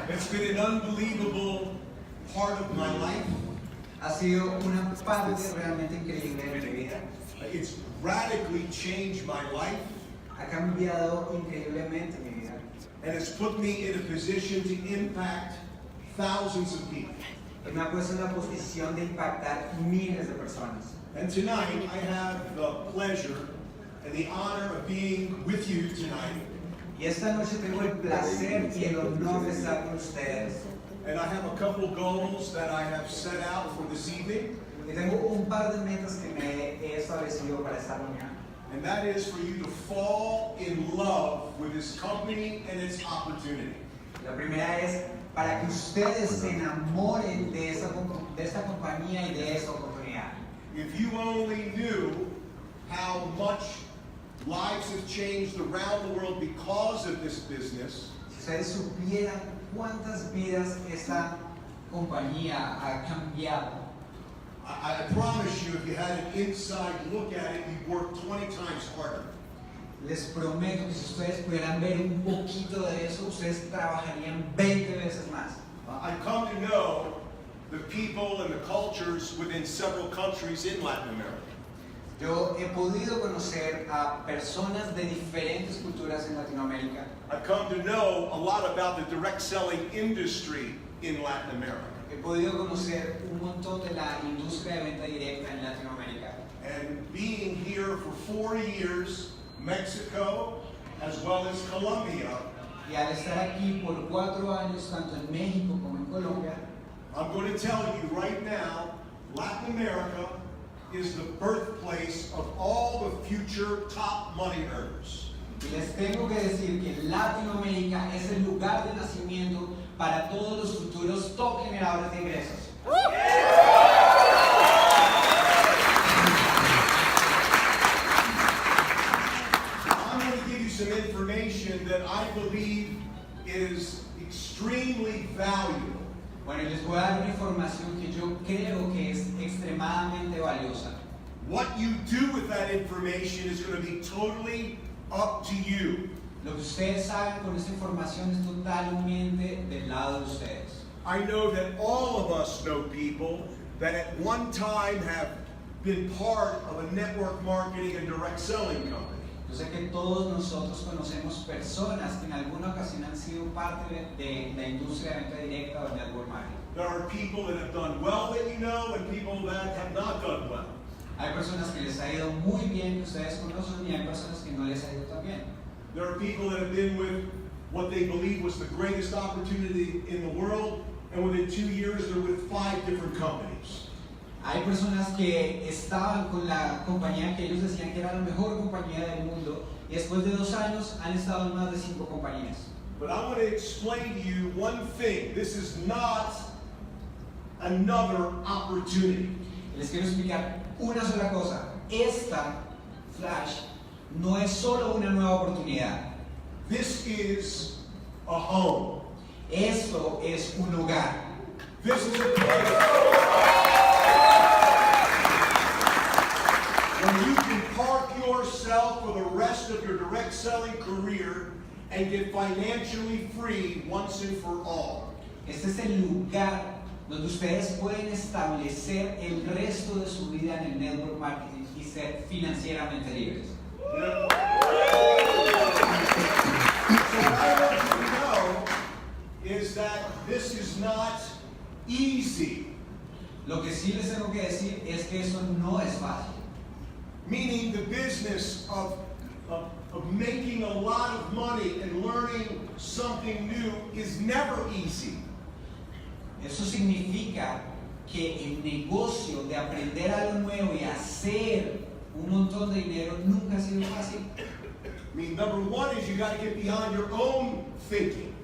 It's been an unbelievable part of my life. Ha sido una parte realmente increíble de mi vida. It's radically changed my life. Ha cambiado increíblemente mi vida. And it's put me in a position to impact thousands of people. Y me ha puesto en la posición de impactar miles de personas. And tonight I have the pleasure and the honor of being with you tonight. Y esta noche tengo el placer y el honor de estar con ustedes. And I have a couple goals that I have set out for this evening. Y tengo un par de metas que me he establecido para esta mañana. And that is for you to fall in love with this company and its opportunity. La primera es para que ustedes se enamoren de esta compañía y de esta oportunidad. If you only knew how much lives have changed around the world because of this business, Si ustedes supieran cuántas vidas esta compañía ha cambiado, I promise you, if you had an inside look at it, you'd work 20 times harder. les prometo que si ustedes pudieran ver un poquito de eso, ustedes trabajarían 20 veces más. I've come to know the people and the cultures within several countries in Latin America. Yo he podido conocer a personas de diferentes culturas en Latinoamérica. I've come to know a lot about the direct selling industry in Latin America. He podido conocer un montón de la industria de venta directa en Latinoamérica. And being here for 4 years, Mexico, as well as Colombia, Y al estar aquí por 4 años, tanto en México como en Colombia, I'm going to tell you right now, Latin America is the birthplace of all the future top money earners. y les tengo que decir que Latinoamérica es el lugar de nacimiento para todos los futuros top generadores de ingresos. I'm going to give you some information that I believe is extremely valuable. Bueno, y les voy a dar una información que yo creo que es extremadamente valiosa. What you do with that information is going to be totally up to you. Lo que ustedes saben con esta información es totalmente del lado de ustedes. I know that all of us know people that at one time have been part of a network marketing and direct selling company. Yo sé que todos nosotros conocemos personas que en alguna ocasión han sido parte de la industria de venta directa o de network marketing. There are people that have done well that you know and people that have not done well. Hay personas que les ha ido muy bien, que ustedes conocen, y hay personas que no les ha ido tan bien. There are people that have been with what they believe was the greatest opportunity in the world, and within 2 years they're with 5 different companies. Hay personas que estaban con la compañía que ellos decían que era la mejor compañía del mundo y después de 2 años han estado en más de 5 compañías. But I want to explain to you one thing. This is not another opportunity. Les quiero explicar una sola cosa. Esta Flash no es solo una nueva oportunidad. This is a home. Esto es un hogar. This is a place where you can park yourself for the rest of your direct selling career and get financially free once and for all. Este es el lugar donde ustedes pueden establecer el resto de su vida en el network marketing y ser financieramente libres. So what I want you to know is that this is not easy. Lo que sí les tengo que decir es que eso no es fácil. Meaning the business of making a lot of money and learning something new is never easy. Eso significa que el negocio de aprender algo nuevo y hacer un montón de dinero nunca ha sido fácil. I mean, number one is you got to get beyond your own thinking,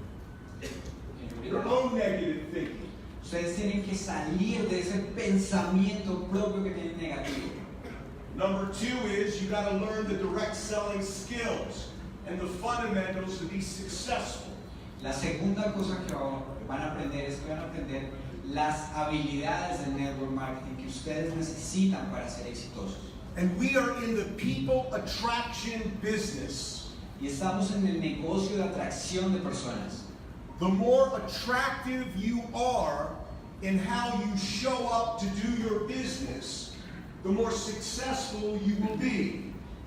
your own negative thinking. Ustedes tienen que salir de ese pensamiento propio que tienen negativo. Number two is you got to learn the direct selling skills and the fundamentals to be successful. La segunda cosa que van a aprender es que van a aprender las habilidades del network marketing que ustedes necesitan para ser exitosos. and we are in the people attraction business, y estamos en el negocio de atracción de personas, the more attractive you are in how you show up to do your business, the more successful you will be.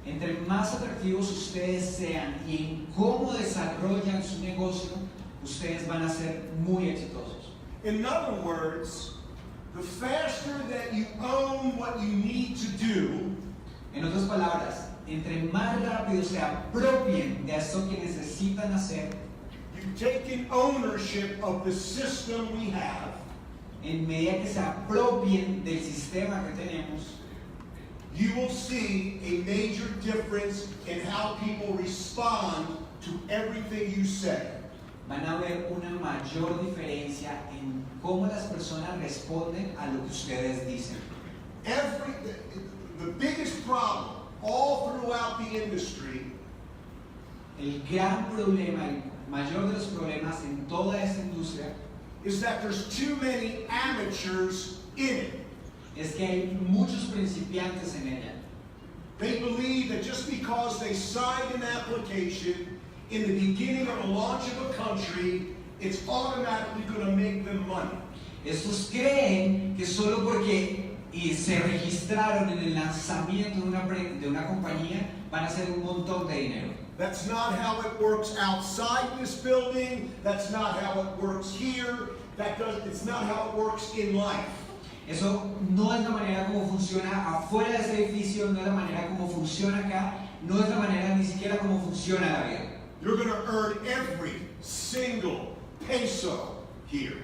entre más atractivos ustedes sean y en cómo desarrollan su negocio, ustedes van a ser muy exitosos. In other words, the faster that you own what you need to do, En otras palabras, entre más rápido se apropien de eso que necesitan hacer, you've taken ownership of the system we have, en medida que se apropien del sistema que tenemos, you will see a major difference in how people respond to everything you say. van a ver una mayor diferencia en cómo las personas responden a lo que ustedes dicen. The biggest problem all throughout the industry El gran problema, el mayor de los problemas en toda esta industria is that there's too many amateurs in it. es que hay muchos principiantes en ella. They believe that just because they signed an application in the beginning of a launch of a country, it's automatically going to make them money. Estos creen que solo porque se registraron en el lanzamiento de una compañía van a hacer un montón de dinero. That's not how it works outside this building. That's not how it works here. It's not how it works in life. Eso no es la manera como funciona afuera de ese edificio, no es la manera como funciona acá, no es la manera ni siquiera como funciona la vida. You're going to earn every single peso here.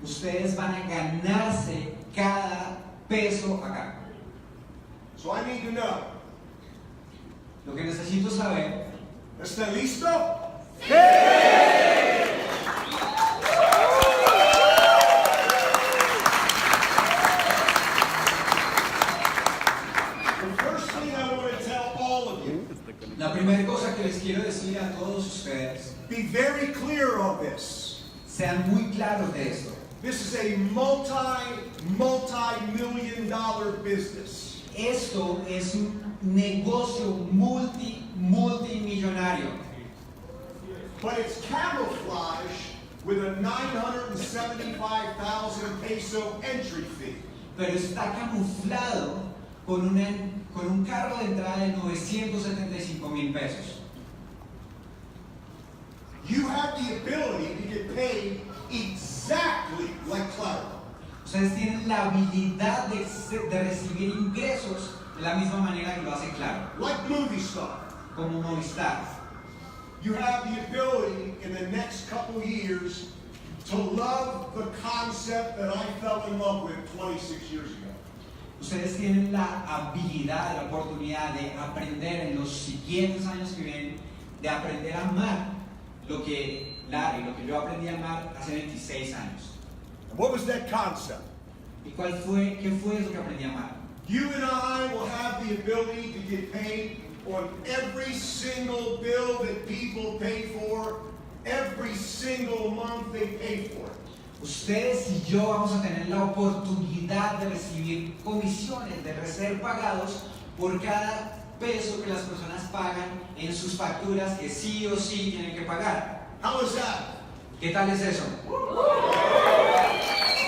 Ustedes van a ganarse cada peso acá. So I need to know. Lo que necesito saber, ¿Está listo? The first thing I want to tell all of you, la primera cosa que les quiero decir a todos ustedes, be very clear on this. sean muy claros de esto. This is a multi-million dollar business. Esto es un negocio multimillonario, But it's camouflage with a 975,000 peso entry fee. pero está camuflado con un cargo de entrada de 975,000 pesos. You have the ability to get paid exactly like Claro. Ustedes tienen la habilidad de recibir ingresos de la misma manera que lo hace Claro, Like movie star. como Movistar. You have the ability in the next couple years to love the concept that I fell in love with 26 years ago. Ustedes tienen la habilidad, la oportunidad de aprender en los siguientes años que vienen, de aprender a amar lo que Larry, lo que yo aprendí a amar hace 26 años. And what was that concept? ¿Y qué fue eso que aprendí a amar? You and I will have the ability to get paid on every single bill that people pay for, every single month they pay for it. Ustedes y yo vamos a tener la oportunidad de recibir comisiones, de ser pagados por cada peso que las personas pagan en sus facturas que sí o sí tienen que pagar. How is that? ¿Qué tal es eso?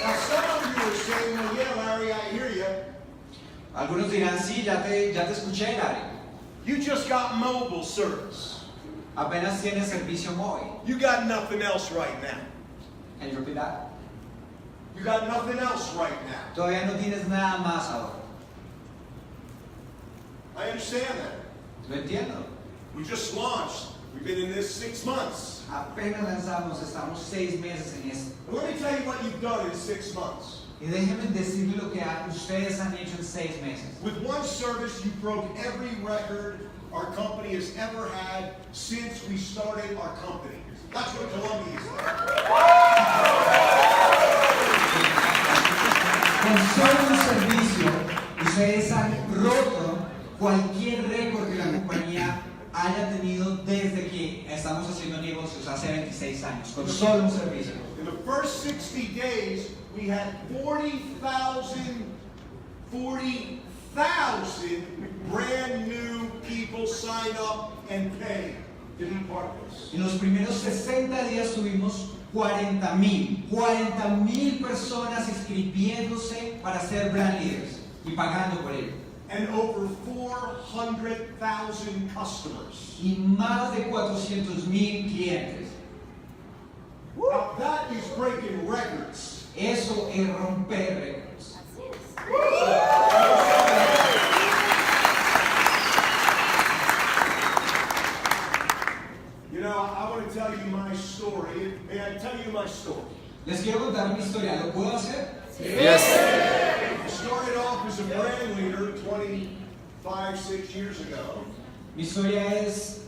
Now some of you are saying, well, yeah, Larry, I hear you. Algunos dirán, sí, ya te escuché, Larry. You just got mobile service. Apenas tienes servicio móvil. You got nothing else right now. Can you repeat that? You got nothing else right now. Todavía no tienes nada más ahora. I understand that. Lo entiendo. We just launched. We've been in this 6 months. Apenas lanzamos, estamos 6 meses en esto. And let me tell you what you've done in 6 months. Y déjenme decirle lo que ustedes han hecho en 6 meses. With one service, you broke every record our company has ever had since we started our company. That's what Colombia is like. Con solo un servicio, ustedes han roto cualquier récord que la compañía haya tenido desde que estamos haciendo negocios hace 26 años. Con solo un servicio. In the first 60 days, we had 40,000 brand new people sign up and pay to be part of this. En los primeros 60 días tuvimos 40,000 personas inscribiéndose para ser brand leaders y pagando por ello. And over 400,000 customers. Y más de 400,000 clientes. Now that is breaking records. Eso es romper récords. You know, I want to tell you my story. May I tell you my story? Les quiero contar mi historia. ¿Lo puedo hacer? Yes. I started off as a brand leader 6 years ago. Mi historia es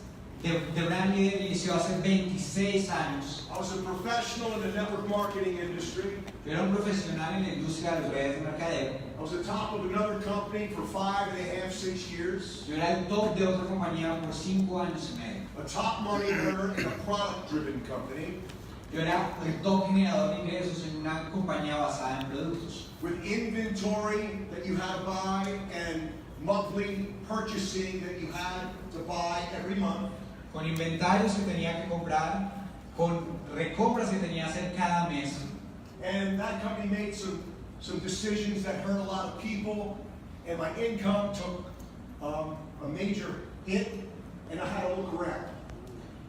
de brand leader, inició hace 26 años. I was a professional in the network marketing industry. Yo era un profesional en la industria de las redes de mercadeo. I was at top of another company for 5.5, 6 years. Yo era el top de otra compañía por 5 años y medio. A top money earner in a product-driven company. Yo era el top generador de ingresos en una compañía basada en productos. With inventory that you had to buy and monthly purchasing that you had to buy every month. Con inventarios que tenía que comprar, con recompras que tenía que hacer cada mes. And that company made some decisions that hurt a lot of people, and my income took a major hit, and I had to look around.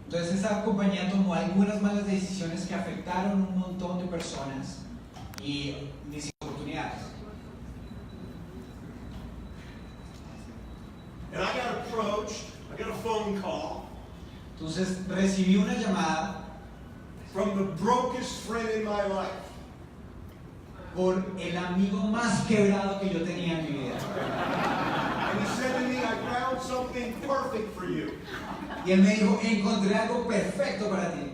Entonces esa compañía tomó algunas malas decisiones que afectaron un montón de personas y mis oportunidades. And I got approached, I got a phone call Entonces recibí una llamada from the brokest friend in my life. por el amigo más quebrado que yo tenía en mi vida. And he said to me, I found something perfect for you. Y él me dijo, encontré algo perfecto para ti.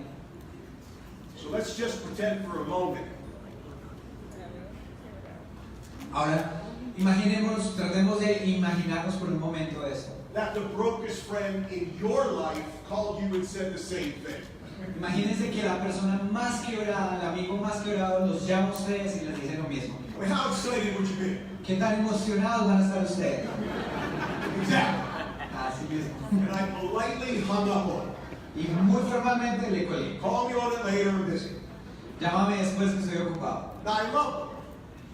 So let's just pretend for a moment Ahora, imaginémonos, tratemos de imaginarnos por un momento eso. that the brokest friend in your life called you and said the same thing. Imagínense que la persona más quebrada, el amigo más quebrado, los llama a ustedes y les dice lo mismo. I mean, how excited would you be? ¿Qué tan emocionados van a estar ustedes? Exactly. Así mismo. And I politely hung up on him. Y muy formalmente le colgué. Call me on it later, I'm busy. Llámame después que estoy ocupado. Now I love him.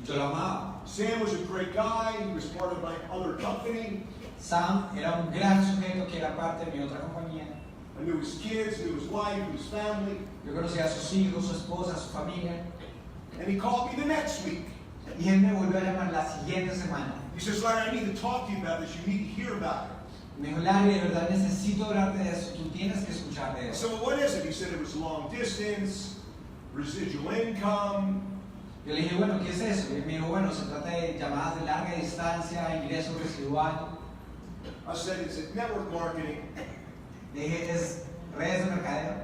Yo lo amaba. Sam was a great guy. He was part of my other company. Sam era un gran sujeto que era parte de mi otra compañía. I knew his kids, knew his wife, knew his family. Yo conocía a sus hijos, su esposa, su familia. And he called me the next week. Y él me volvió a llamar la siguiente semana. He says, Larry, I need to talk to you about this. You need to hear about it. Me dijo, Larry, de verdad necesito hablarte de eso. Tú tienes que escuchar de I eso. said, well, what is it? He said it was long distance, residual income. Yo le dije, bueno, ¿qué es eso? Y él me dijo, bueno, se trata de llamadas de larga distancia, ingreso residual. I said, it's network marketing. Le dije, es redes de mercadeo.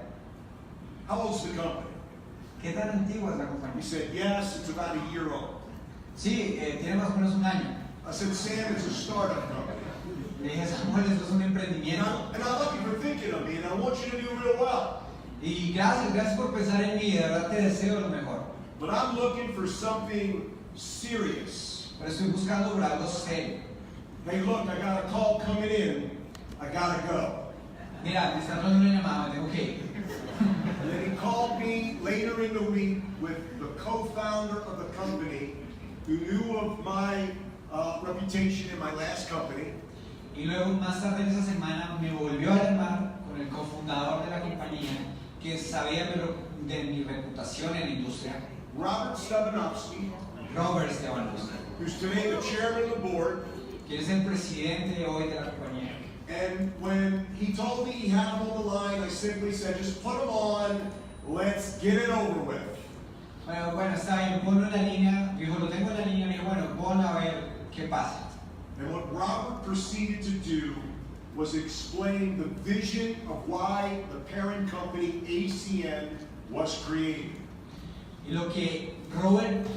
How old's the company? ¿Qué tan antigua es la He compañía? said, yes, it's about a year old. Sí, tiene más o menos un año. I said, Sam, it's a startup company. Le dije, Samuel, esto es un emprendimiento. And I love you for thinking of me, and I want you to do real well. Y gracias por pensar en mí, de verdad te deseo lo mejor. But I'm looking for something serious. Pero estoy buscando por algo serio. Hey, look, I got a call coming in. I gotta go. Mira, me está dando una llamada, me tengo que ir. And then he called me later in the week with the co-founder of the company who knew of my reputation in my last company. Y luego, más tarde en esa semana, me volvió a llamar con el cofundador de la compañía, que sabía de mi reputación en la industria, Robert Stepanovsky, Robert Stepanovsky, who's today the chairman of the board. que es el presidente hoy de la compañía. And when he told me he had him on the line, I simply said, just put him on, let's get it over with. Bueno, está bien, ponlo en la línea. Dijo, lo tengo en la línea. Dijo, bueno, ponlo a ver qué pasa. And what Robert proceeded to do was explain the vision of why the parent company ACN was created. Y lo que Robert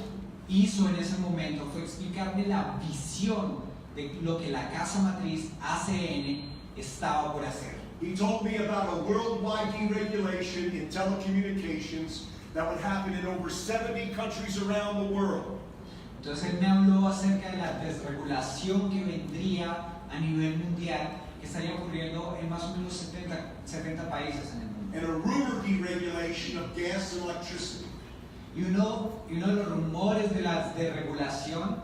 hizo en ese momento fue explicarme la visión de lo que la casa matriz ACN estaba por hacer. He told me about a worldwide deregulation in telecommunications that would happen in over 70 countries around the world. Entonces él me habló acerca de la desregulación que vendría a nivel mundial, que estaría ocurriendo en más o menos 70 países en el mundo. And a rumor deregulation of gas and electricity. Y uno de los rumores de la desregulación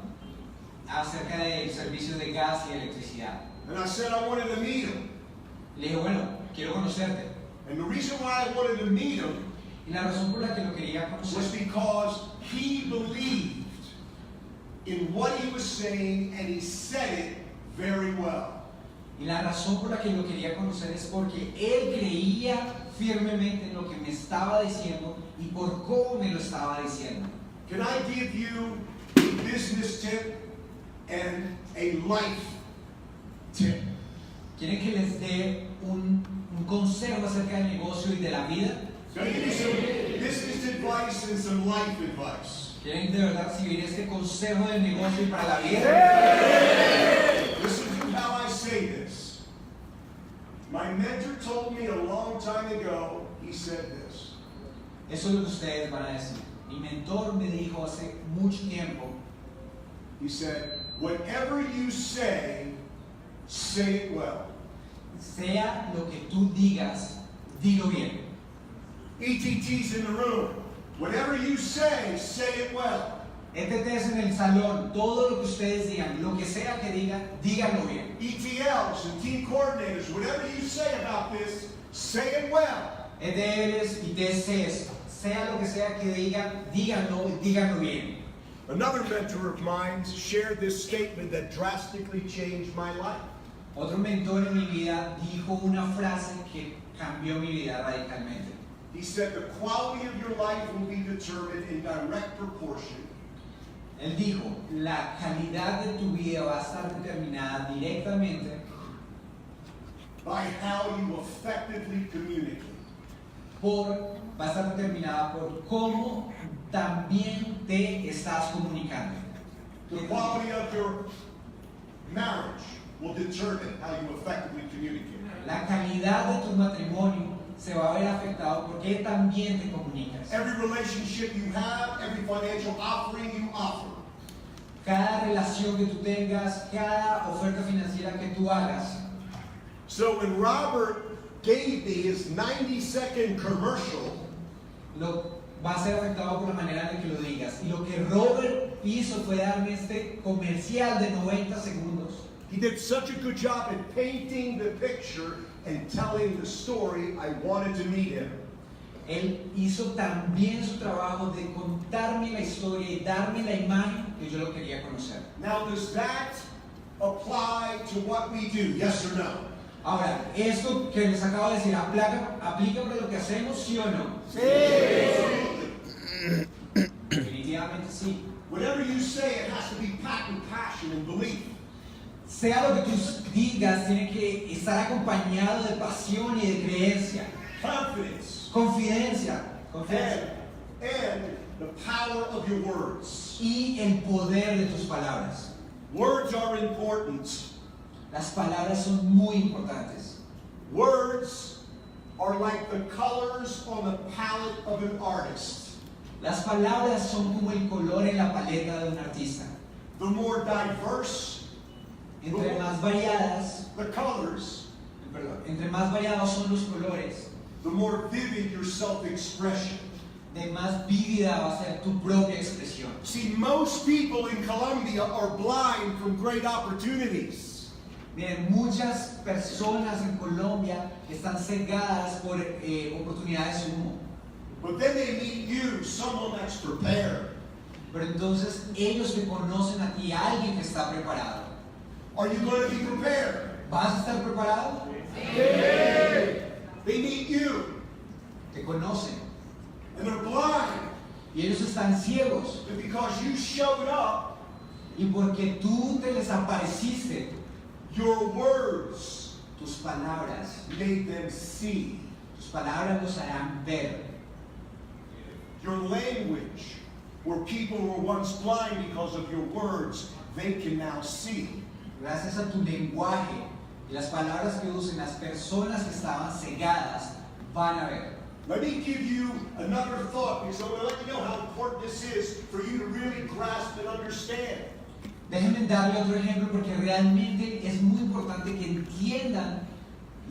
acerca del servicio de gas y electricidad. And I said I wanted to meet him. Le dije, bueno, quiero conocerte. And the reason why I wanted to meet him Y la razón por la que lo quería was conocer because he believed in what he was saying and he said it very well. Y la razón por la que lo quería conocer es porque él creía firmemente en lo que me estaba diciendo y por cómo me lo estaba diciendo. Can I give you a business tip and a life tip? ¿Quieren que les dé un consejo acerca del negocio y de la vida? Can I give you some business advice and some life advice? ¿Quieren de verdad recibir este consejo del negocio y para la vida? Listen to how I say this. My mentor told me a long time ago, he said this. Eso es lo que ustedes van a decir. Mi mentor me dijo hace mucho tiempo, He said, whatever you say it well. sea lo que tú digas, dilo bien. ETT's in the room. Whatever you say it well. ETTs en el salón, todo lo que ustedes digan, lo que sea que digan, díganlo bien. ETLs and team coordinators, whatever you say about this, say it well. ETLs y TCs, sea lo que sea que digan, díganlo y díganlo bien. Another mentor of mine shared this statement that drastically changed my life. Otro mentor en mi vida dijo una frase que cambió mi vida radicalmente. He said the quality of your life will be determined in direct proportion Él dijo, la calidad de tu vida va a estar determinada directamente by how you effectively communicate. va a estar determinada por cómo también te estás comunicando. The quality of your marriage will determine how you effectively communicate. La calidad de tu matrimonio se va a ver afectado porque también te comunicas. Every relationship you have, every financial offering you offer, Cada relación que tú tengas, cada oferta financiera que tú hagas. so when Robert gave me his 90-second commercial, Va a ser afectado por la manera en que lo digas. Y lo que Robert hizo fue darme este comercial de 90 segundos. he did such a good job at painting the picture and telling the story. I wanted to meet him. Él hizo también su trabajo de contarme la historia y darme la imagen que yo lo quería conocer. Now, does that apply to what we do? Yes or no? Ahora, esto que les acabo de decir, ¿aplica para lo que hacemos, sí o no? Sí. Definitivamente sí. Whatever you say, it has to be packed with passion and belief. Sea lo que tú digas, tiene que estar acompañado de pasión y de creencia. Confidence. Confidencia. And the power of your words. Y el poder de tus palabras. Words are important. Las palabras son muy importantes. Words are like the colors on the palette of an artist. Las palabras son como el color en la paleta de un artista. The more diverse Entre más variadas, the colors, entre más variados son los colores, the more vivid your self-expression. de más vívida va a ser tu propia expresión. See, most people in Colombia are blind from great opportunities. Miren, muchas personas en Colombia están cegadas por oportunidades humo. But then they meet you, someone that's prepared. Pero entonces ellos te conocen a ti, alguien que está preparado. Are you going to be prepared? ¿Vas a estar preparado? They meet you, Te conocen. and they're blind. Y ellos están ciegos. And because you showed up, Y porque tú te les apareciste, your words tus palabras made them see. Tus palabras los harán ver. Your language, where people were once blind because of your words, they can now see. Gracias a tu lenguaje y las palabras que usen, las personas que estaban cegadas van a ver. Let me give you another thought, because I want to let you know how important this is for you to really grasp and understand. Déjenme darle otro ejemplo porque realmente es muy importante que entiendan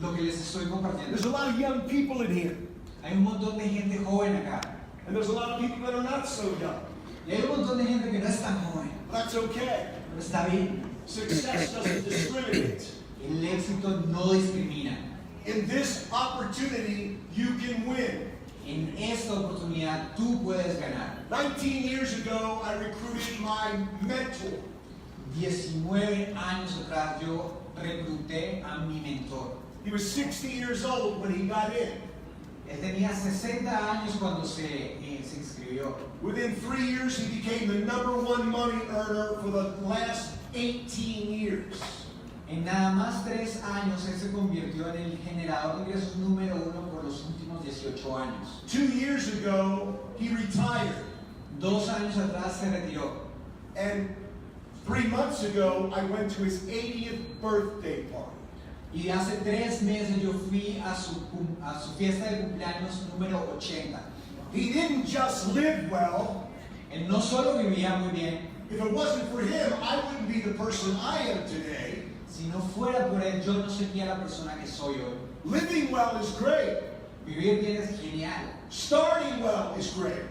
lo que les estoy compartiendo. There's a lot of young people in here, Hay un montón de gente joven acá. and there's a lot of people that are not so young. Y hay un montón de gente que no es tan joven. That's okay. Pero está bien. Success doesn't discriminate. El éxito no discrimina. In this opportunity, you can win. En esta oportunidad tú puedes ganar. 19 years ago, I recruited my mentor. 19 años atrás yo recluté a mi mentor. He was 60 years old when he got in. Él tenía 60 años cuando se inscribió. Within 3 years, he became the #1 money earner for the last 18 years. En nada más 3 años él se convirtió en el generador de ingresos número 1 por los últimos 18 años. 2 years ago, he retired. 2 años atrás se retiró. And 3 months ago, I went to his 80th birthday party. Y hace 3 meses yo fui a su fiesta de cumpleaños número 80. He didn't just live well. Él no solo vivía muy bien, If it wasn't for him, I wouldn't be the person I am today. si no fuera por él yo no sería la persona que soy hoy. Living well is great. Vivir bien es genial. Starting well is great.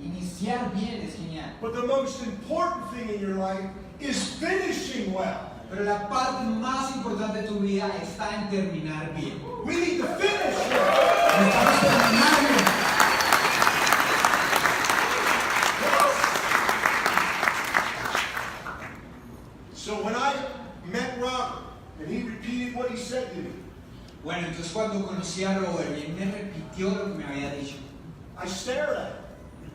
Iniciar bien es genial. But the most important thing in your life is finishing well. Pero la parte más importante de tu vida está en terminar bien. We need to finish well. Necesitamos terminar bien. So when I met Robert, and he repeated what he said to me, Bueno, entonces cuando conocí a Robert, él me repitió lo que me había dicho. I stared at him.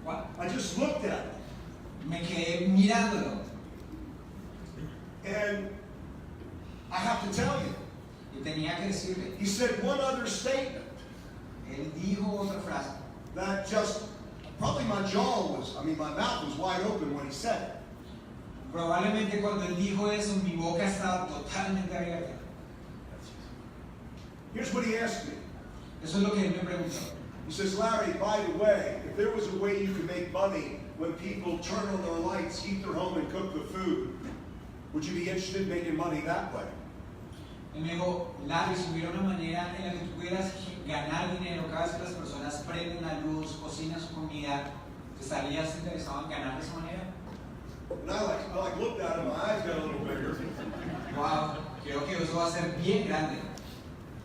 What? I just looked at him. Me quedé mirándolo. And I have to tell you, Y tenía que decirle. he said one other statement Él dijo otra frase. that just, probably my mouth was wide open when he said it. Probablemente cuando él dijo eso, mi boca estaba totalmente abierta. Here's what he asked me. Eso es lo que él me preguntó. He says, Larry, by the way, if there was a way you could make money when people turn on their lights, heat their home, and cook the food, would you be interested in making money that way? Él me dijo, Larry, si hubiera una manera en la que tú pudieras ganar dinero cada vez que las personas prenden la luz, cocinan su comida, ¿te estarías interesado en ganar de esa manera? And I looked at him, my eyes got a little bigger. Wow, creo que eso va a ser bien grande.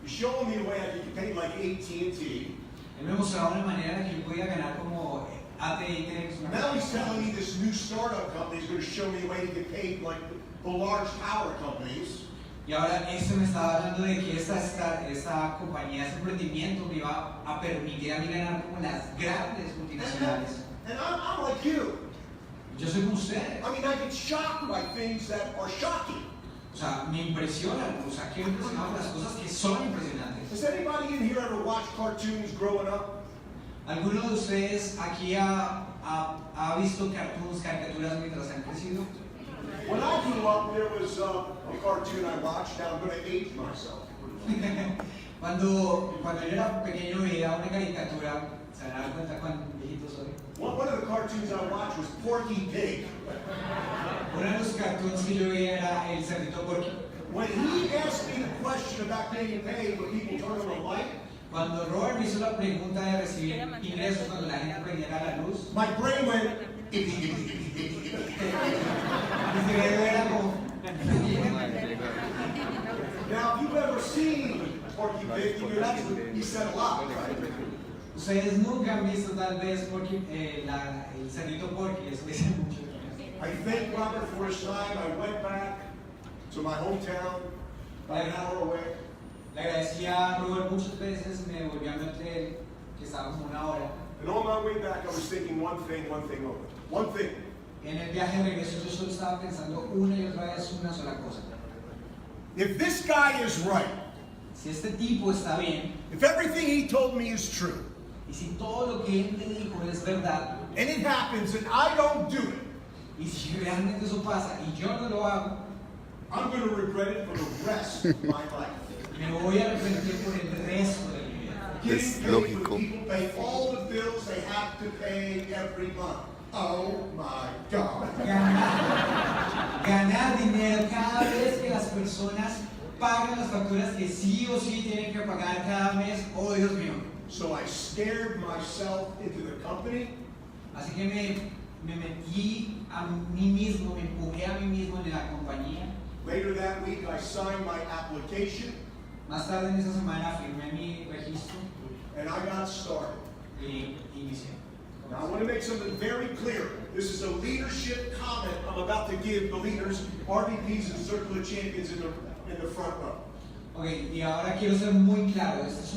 He's showing me a way I could get paid like AT&T. Él me mostraba una manera en la que yo podía ganar como AT&T. Now he's telling me this new startup company is going to show me a way to get paid like the large power companies. Y ahora este me estaba hablando de que esta compañía, este emprendimiento me iba a permitir a mí ganar como las grandes multinacionales. And I'm like you. Yo soy como ustedes. I mean, I get shocked by things that are shocking. O sea, me impresionan, o sea, quiero impresionar por las cosas que son impresionantes. Has anybody in here ever watched cartoons growing up? ¿Alguno de ustedes aquí ha visto caricaturas mientras han crecido? When I grew up, there was a cartoon I watched. Now I'm going to age myself. Cuando yo era pequeño veía una caricatura, ¿se dan cuenta cuán viejito soy? One of the cartoons I watched was Porky Pig. Uno de los cartoons que yo veía era el cerdito Porky. When he asked me the question about getting paid when people turn on the light, Cuando Robert me hizo la pregunta de recibir ingresos cuando la gente prendiera la luz, my brain went, mi cerebro era como... Now, if you've ever seen Porky Pig, you know that's what he said a lot, right? Ustedes nunca han visto tal vez Porky, el cerdito Porky, eso dice mucho. I thanked Robert for his time. I went back to my hometown, about an hour away. Le agradecía a Robert muchas veces, me volví a meter, que estaba como una hora. And on my way back, I was thinking one thing only. One thing. En el viaje de regreso yo solo estaba pensando una y otra vez una sola cosa. If this guy is right, Si este tipo está bien, if everything he told me is true, y si todo lo que él me dijo es verdad, and it happens and I don't do it, y si realmente eso pasa y yo no lo hago, I'm going to regret it for the rest of my life. me voy a arrepentir por el resto de mi vida. Getting Es paid when lógico. people pay all the bills they have to pay every month. Oh my God. Ganar dinero cada vez que las personas pagan las facturas que sí o sí tienen que pagar cada mes. Oh, Dios mío. So I scared myself into the company. Así que me metí a mí mismo, me empujé a mí mismo en la compañía. Later that week, I signed my application Más tarde en esa semana firmé mi registro and I got started. y inicié. Now, I want to make something very clear. This is a leadership comment I'm about to give the leaders, RVPs, and Circle of Champions in the front row. Ok, y ahora quiero ser muy claro. Este es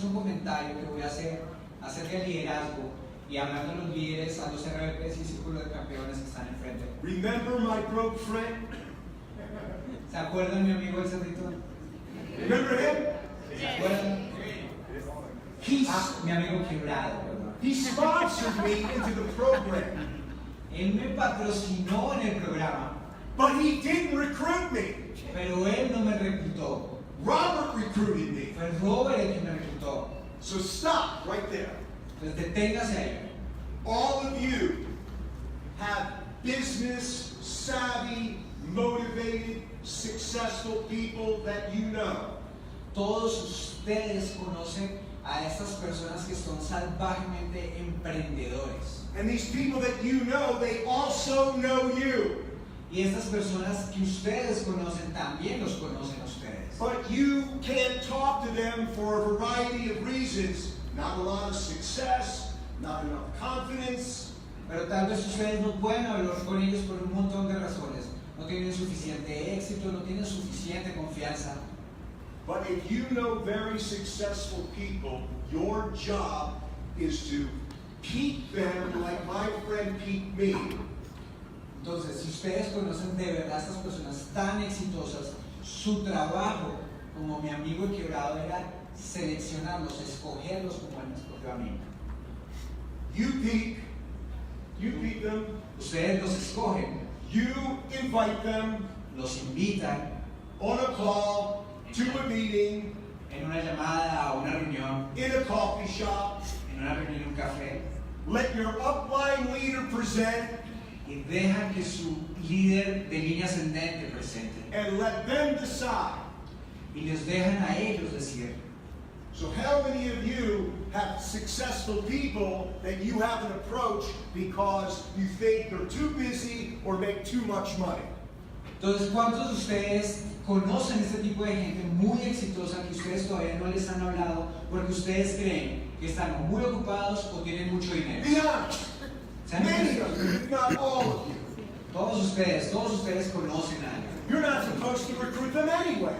un comentario que voy a hacer acerca del liderazgo y hablando de los líderes, a los RVPs y círculo de campeones que están enfrente. Remember my broke friend? ¿Se acuerdan mi amigo el cerdito? Remember him? ¿Se acuerdan? Mi amigo quebrado, perdón. He sponsored me into the program, Él me patrocinó en el programa, but he didn't recruit me. pero él no me reclutó. Robert recruited me. Fue Robert el que me reclutó. So stop right there. Pues deténgase ahí. All of you have business savvy, motivated, successful people that you know. Todos ustedes conocen a estas personas que son salvajemente emprendedores. And these people that you know, they also know you. Y estas personas que ustedes conocen también los conocen a ustedes. But you can't talk to them for a variety of reasons. Not a lot of success, not enough confidence. Pero tal vez ustedes no pueden hablar con ellos por un montón de razones. No tienen suficiente éxito, no tienen suficiente confianza. But if you know very successful people, your job is to keep them like my friend keep me. Entonces, si ustedes conocen de verdad a estas personas tan exitosas, su trabajo, como mi amigo el quebrado, era seleccionarlos, escogerlos como él me escogió a mí. You pick them, Ustedes los escogen, you invite them los invitan on a call, to a meeting, en una llamada, a una reunión, in a coffee shop. en una reunión en un café, Let your upline leader present y dejan que su líder de línea ascendente presente. and let them decide. Y les dejan a ellos decir. So how many of you have successful people that you haven't approached because you think they're too busy or make too much money? Entonces, ¿cuántos de ustedes conocen este tipo de gente muy exitosa que ustedes todavía no les han hablado porque ustedes creen que están muy ocupados o tienen mucho dinero? Be honest. Sean Many honestos. of you, if not all of you. Todos ustedes conocen a alguien. You're not supposed to recruit them anyway.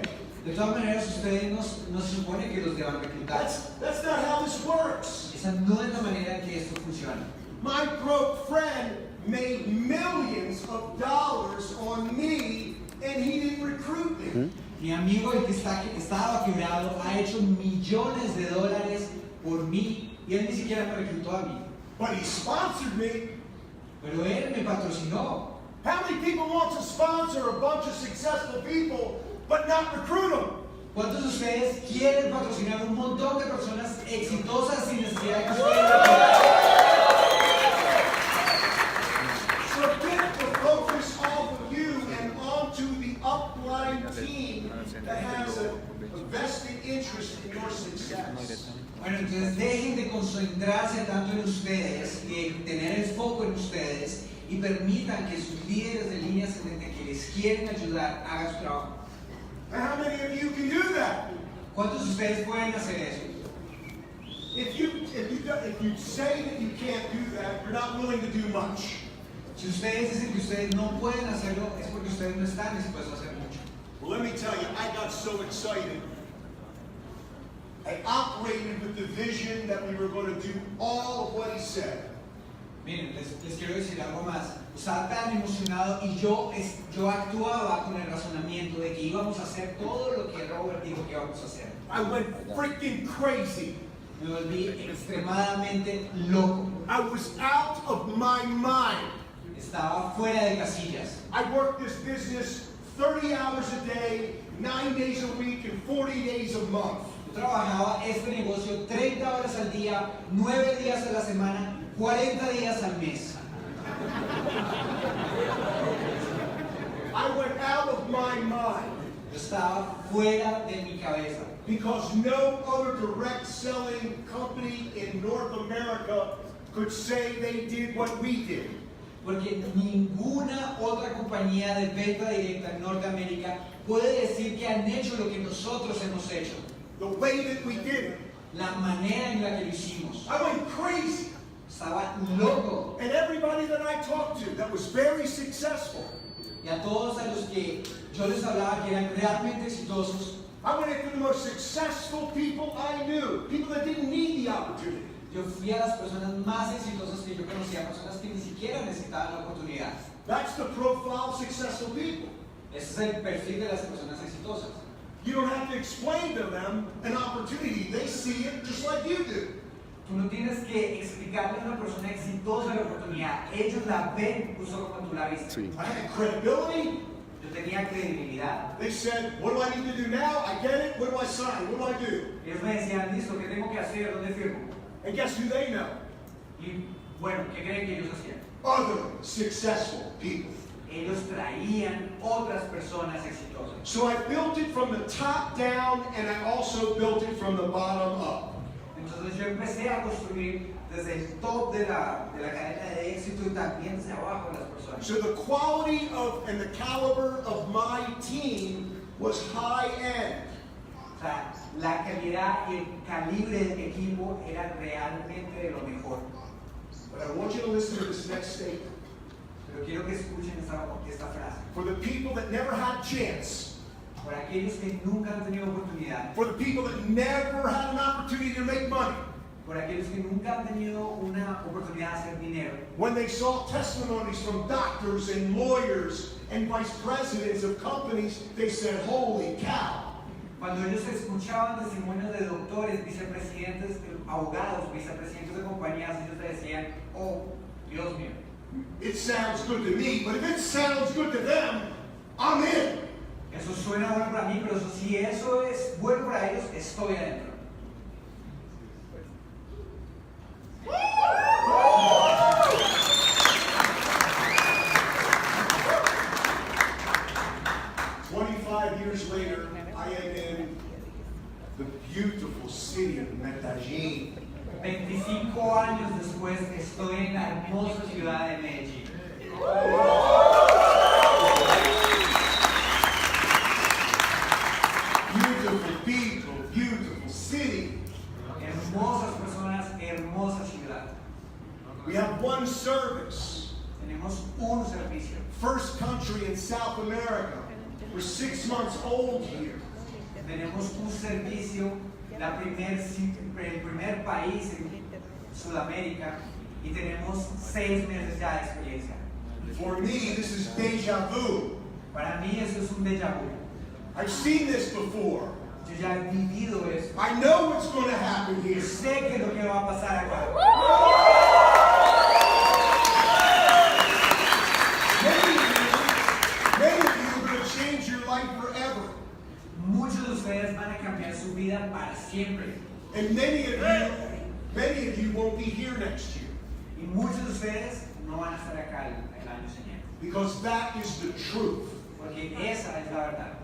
De todas maneras, ustedes no se supone que los deban reclutar. That's not how this works. Esa no es la manera en que esto funciona. My broke friend made millions of dollars on me and he didn't recruit me. Mi amigo, el que estaba quebrado, ha hecho millones de dólares por mí y él ni siquiera me reclutó a mí. But he sponsored me. Pero él me patrocinó. How many people want to sponsor a bunch of successful people but not recruit them? ¿Cuántos de ustedes quieren patrocinar un montón de personas exitosas sin necesidad de que ustedes recluten? So get the focus off of you and onto the upline team that has a vested interest in your success. Bueno, entonces dejen de concentrarse tanto en ustedes y en tener el foco en ustedes y permitan que sus líderes de línea ascendente que les quieren ayudar hagan su trabajo. And how many of you can do that? ¿Cuántos de ustedes pueden hacer eso? If you say that you can't do that, you're not willing to do much. Si ustedes dicen que ustedes no pueden hacerlo, es porque ustedes no están dispuestos a hacer mucho. Well, let me tell you, I got so excited. I operated with the vision that we were going to do all of what he said. Miren, les quiero decir algo más. Estaba tan emocionado y yo actuaba con el razonamiento de que íbamos a hacer todo lo que Robert dijo que íbamos a hacer. I went freaking crazy. Me volví extremadamente loco. I was out of my mind. Estaba fuera de casillas. I worked this business 30 hours a day, 9 days a week, and 40 days a month. Yo trabajaba este negocio 30 horas al día, 9 días a la semana, 40 días al mes. I went out of my mind Yo estaba fuera de mi cabeza. because no other direct selling company in North America could say they did what we did. Porque ninguna otra compañía de venta directa en Norteamérica puede decir que han hecho lo que nosotros hemos hecho. The way that we did it. La manera en la que lo hicimos. I went crazy. Estaba loco. And everybody that I talked to that was very successful, Y a todos a los que yo les hablaba que eran realmente exitosos, I went after the most successful people I knew, people that didn't need the opportunity. yo fui a las personas más exitosas que yo conocía, personas que ni siquiera necesitaban la oportunidad. That's the profile of successful people. Ese es el perfil de las personas exitosas. You don't have to explain to them an opportunity. They see it just like you do. Tú no tienes que explicarle a una persona exitosa la oportunidad. Ellos la ven justo como tú la viste. Sí. I had credibility. Yo tenía credibilidad. They said, what do I need to do now? I get it. What do I sign? What do I do? Ellos me decían, listo, ¿qué tengo que hacer? ¿Dónde firmo? And guess who they know? Y bueno, ¿qué creen que ellos hacían? Other successful people. Ellos traían otras personas exitosas. So I built it from the top down, and I also built it from the bottom up. Entonces yo empecé a construir desde el top de la cadena de éxito y también desde abajo las personas. So the quality of and the caliber of my team was high end. O sea, la calidad y el calibre del equipo era realmente de lo mejor. But I want you to listen to this next statement. Pero quiero que escuchen esta frase. For the people that never had chance, Por aquellos que nunca han tenido oportunidad, for the people that never had an opportunity to make money, por aquellos que nunca han tenido una oportunidad de hacer dinero, when they saw testimonies from doctors and lawyers and vice presidents of companies, they said, holy cow. cuando ellos escuchaban testimonios de doctores, vicepresidentes, abogados, vicepresidentes de compañías, ellos decían, oh, Dios mío. It sounds good to me, but if it sounds good to them, I'm in. Eso suena bueno para mí, pero si eso es bueno para ellos, estoy adentro. Years later, I am in the beautiful city of Medellín. 25 años después, estoy en la hermosa ciudad de Medellín. Beautiful people, beautiful city. Hermosas personas, hermosa ciudad. We have one service. Tenemos un servicio. First country in South America. We're 6 months old here. Tenemos un servicio, el primer país en Sudamérica, y tenemos 6 meses ya de experiencia. For me, this is deja vu. Para mí eso es un déjà vu. I've seen this before. Yo ya he vivido eso. I know what's going to happen here. Sé que es lo que va a pasar acá. Many of you are going to change your life forever. Muchos de ustedes van a cambiar su vida para siempre. And many of you won't be here next year. Y muchos de ustedes no van a estar acá el año siguiente. Because that is the truth. Porque esa es la verdad.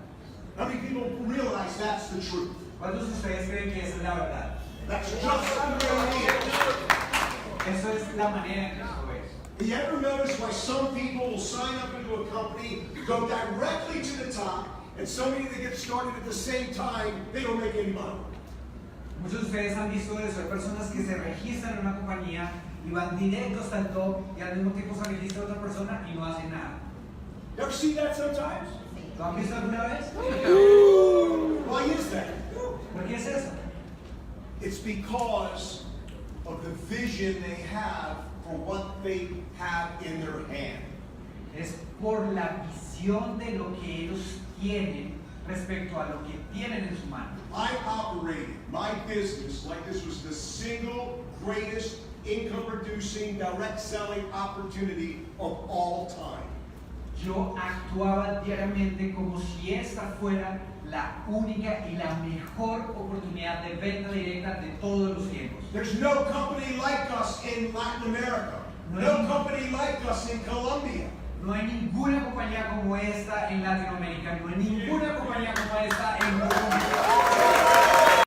How many people realize that's the truth? ¿Cuántos de ustedes creen que esa es la verdad? That's just the way it is. Eso es la manera en que esto es. You ever notice why some people will sign up into a company, go directly to the top, and so many that get started at the same time, they don't make any money? Muchos de ustedes han visto eso. Hay personas que se registran en una compañía y van directo hasta el top y al mismo tiempo se registra otra persona y no hacen nada. You ever see that sometimes? ¿Lo han visto alguna vez? Why is that? ¿Por qué es eso? It's because of the vision they have for what they have in their hand. Es por la visión de lo que ellos tienen respecto a lo que tienen en su mano. I operated my business like this was the single greatest income producing direct selling opportunity of all time. yo actuaba diariamente como si esta fuera la única y la mejor oportunidad de venta directa de todos los tiempos. There's no company like us in Latin America. No company like us in Colombia. No hay ninguna compañía como esta en Latinoamérica, no hay ninguna compañía como esta